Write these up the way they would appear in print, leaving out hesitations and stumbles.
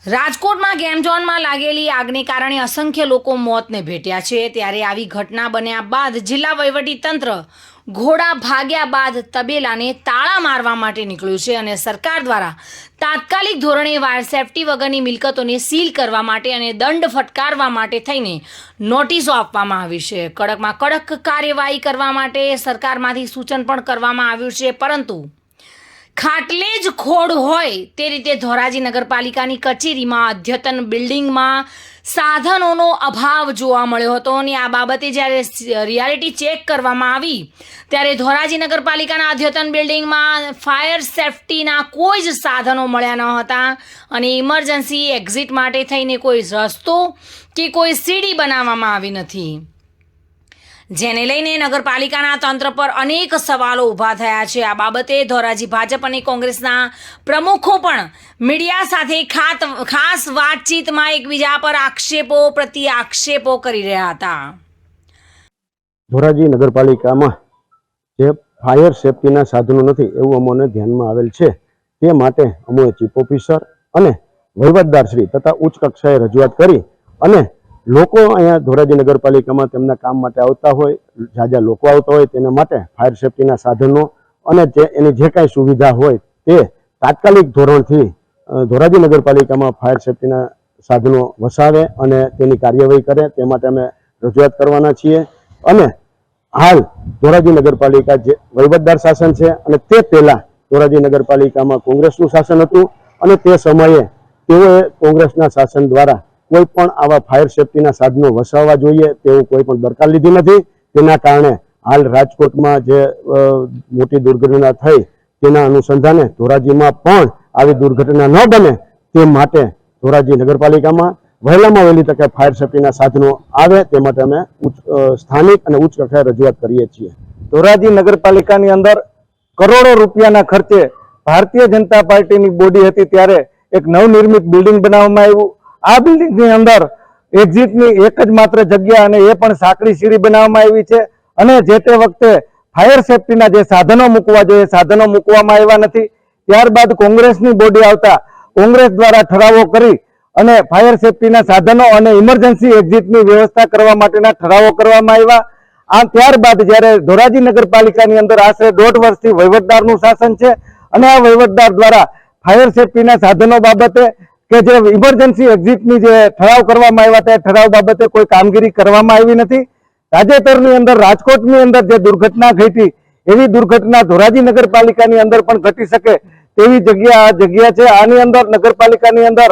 રાજકોટમાં ગેમ ઝોનમાં લાગેલી આગને કારણે અસંખ્ય લોકો મોતને ભેટ્યા છે। ત્યારે આવી ઘટના બન્યા બાદ જિલ્લા વહીવટીતંત્ર ઘોડા ભાગ્યા બાદ તબેલાને તાળા મારવા માટે નીકળ્યું છે અને સરકાર દ્વારા તાત્કાલિક ધોરણે વાયર સેફટી વગરની મિલકતોને સીલ કરવા માટે અને દંડ ફટકારવા માટે થઈને નોટિસો આપવામાં આવી છે। કડકમાં કડક કાર્યવાહી કરવા માટે સરકારમાંથી સૂચન પણ કરવામાં આવ્યું છે, પરંતુ ખાટલે જ ખોડ હોય તે રીતે ધોરાજી નગરપાલિકાની કચેરીમાં અદ્યતન બિલ્ડિંગમાં સાધનોનો અભાવ જોવા મળ્યો હતો અને આ બાબતે જ્યારે રિયાલિટી ચેક કરવામાં આવી ત્યારે ધોરાજી નગરપાલિકાના અદ્યતન બિલ્ડિંગમાં ફાયર સેફટીના કોઈ જ સાધનો મળ્યા ન હતા અને ઇમરજન્સી એક્ઝિટ માટે થઈને કોઈ રસ્તો કે કોઈ સીડી બનાવવામાં આવી નથી, જેને લઈને નગરપાલિકાના તંત્ર પર અનેક સવાલો ઊભા થયા છે। આ બાબતે ધોરાજી ભાજપ અને કોંગ્રેસના પ્રમુખો પણ મીડિયા સાથે ખાસ વાતચીતમાં એકબીજા પર આક્ષેપો પ્રતિ આક્ષેપો કરી રહ્યા હતા। ધોરાજી નગરપાલિકામાં જે ફાયર સેફટીના સાધનો નથી એવું અમને ધ્યાનમાં આવેલ છે, તે માટે અમે ચીફ ઓફિસર અને વહીવટદારશ્રી તથા ઉચ્ચ કક્ષાએ રજૂઆત કરી અને લોકો અહીંયા ધોરાજી નગરપાલિકામાં તેમના કામ માટે આવતા હોય, જાજા લોકો આવતા હોય તેના માટે ફાયર સેફટીના સાધનો અને એની જે કાંઈ સુવિધા હોય તે તાત્કાલિક ધોરણથી ધોરાજી નગરપાલિકામાં ફાયર સેફટીના સાધનો વસાવે અને તેની કાર્યવાહી કરે તે માટે અમે રજૂઆત કરવાના છીએ। અને હાલ ધોરાજી નગરપાલિકા જે વહીવટદાર શાસન છે અને તે પહેલાં ધોરાજી નગરપાલિકામાં કોંગ્રેસનું શાસન હતું અને તે સમયે તેઓએ કોંગ્રેસના શાસન દ્વારા કોઈ પણ આવા ફાયર સેફટીના સાધનો વસાવવા જોઈએ તેવું કોઈ પણ દરકાર લીધી નથી। તેના કારણે હાલ રાજકોટમાં જે મોટી દુર્ઘટના થઈ તેના અનુસંધાને ધોરાજીમાં પણ આવી દુર્ઘટના ન બને તે માટે ધોરાજી નગરપાલિકામાં વહેલામાં વહેલી તકે ફાયર સેફટીના સાધનો આવે તે માટે અમે સ્થાનિક અને ઉચ્ચ કક્ષાએ રજૂઆત કરીએ છીએ। ધોરાજી નગરપાલિકાની અંદર કરોડો રૂપિયાના ખર્ચે ભારતીય જનતા પાર્ટીની બોડી હતી ત્યારે એક નવનિર્મિત બિલ્ડિંગ બનાવવામાં આવ્યું। આ બિલ્ડિંગની અંદર એક્ઝિટની એક જ માત્ર જગ્યા અને એ પણ સાંકડી સીડી બનાવવામાં આવી છે અને જે તે વખતે ફાયર સેફટીના જે સાધનો મૂકવા જોઈએ સાધનો મૂકવામાં આવ્યા નથી। ત્યારબાદ કોંગ્રેસની બોડી આવતા કોંગ્રેસ દ્વારા ઠરાવો કરી અને ફાયર સેફટીના સાધનો અને ઇમરજન્સી એક્ઝિટની વ્યવસ્થા કરવા માટેના ઠરાવો કરવામાં આવ્યા। ત્યારબાદ જ્યારે ધોરાજી નગરપાલિકાની અંદર આશરે 1.5 વર્ષથી વહીવટદારનું શાસન છે અને આ વહીવટદાર દ્વારા ફાયર સેફટીના સાધનો બાબતે કે જે ઇમરજન્સી એક્ઝિટની જે ઠરાવ કરવામાં આવ્યા તે ઠરાવ બાબતે કોઈ કામગીરી કરવામાં આવી નથી। તાજેતરની અંદર રાજકોટની અંદર જે દુર્ઘટના ઘટી એવી દુર્ઘટના ધોરાજી નગરપાલિકાની અંદર પણ ઘટી શકે તેવી જગ્યા છે। આની અંદર નગરપાલિકાની અંદર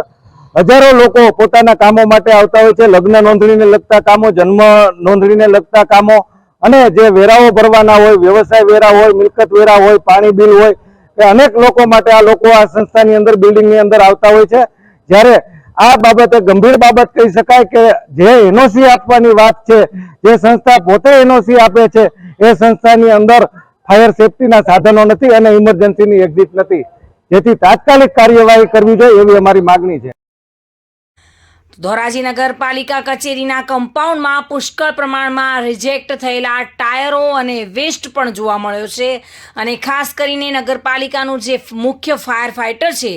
હજારો લોકો પોતાના કામો માટે આવતા હોય છે, લગ્ન નોંધણીને લગતા કામો, જન્મ નોંધણીને લગતા કામો અને જે વેરાઓ ભરવાના હોય, વ્યવસાય વેરા હોય, મિલકત વેરા હોય, પાણી બિલ હોય, એ અનેક લોકો માટે આ લોકો આ સંસ્થાની અંદર બિલ્ડિંગની અંદર આવતા હોય છે। જ્યારે આ બાબતે ગંભીર બાબત કહી શકાય કે જે એનઓસી આપવાની વાત છે, જે સંસ્થા પોતે એનઓસી આપે છે એ સંસ્થાની અંદર ફાયર સેફટીના સાધનો નથી અને ઇમરજન્સીની એક્ઝિટ નથી, જેથી તાત્કાલિક કાર્યવાહી કરવી જોઈએ એવી અમારી માગણી છે। ધોરાજી નગરપાલિકા કચેરીના કમ્પાઉન્ડમાં પુષ્કળ પ્રમાણમાં રિજેક્ટ થયેલા ટાયરો અને વેસ્ટ પણ જોવા મળ્યો છે અને ખાસ કરીને નગરપાલિકાનું જે મુખ્ય ફાયર ફાઇટર છે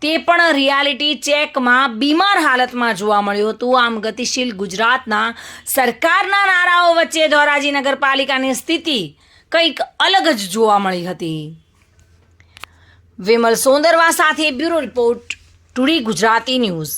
તે પણ રિયાલિટી ચેકમાં બીમાર હાલતમાં જોવા મળ્યું હતું। આમ ગતિશીલ ગુજરાતના સરકારના નારાઓ વચ્ચે ધોરાજી નગરપાલિકાની સ્થિતિ કંઈક અલગ જ જોવા મળી હતી। વિમલ સોંદરવા સાથે bureau report, today Gujarati news.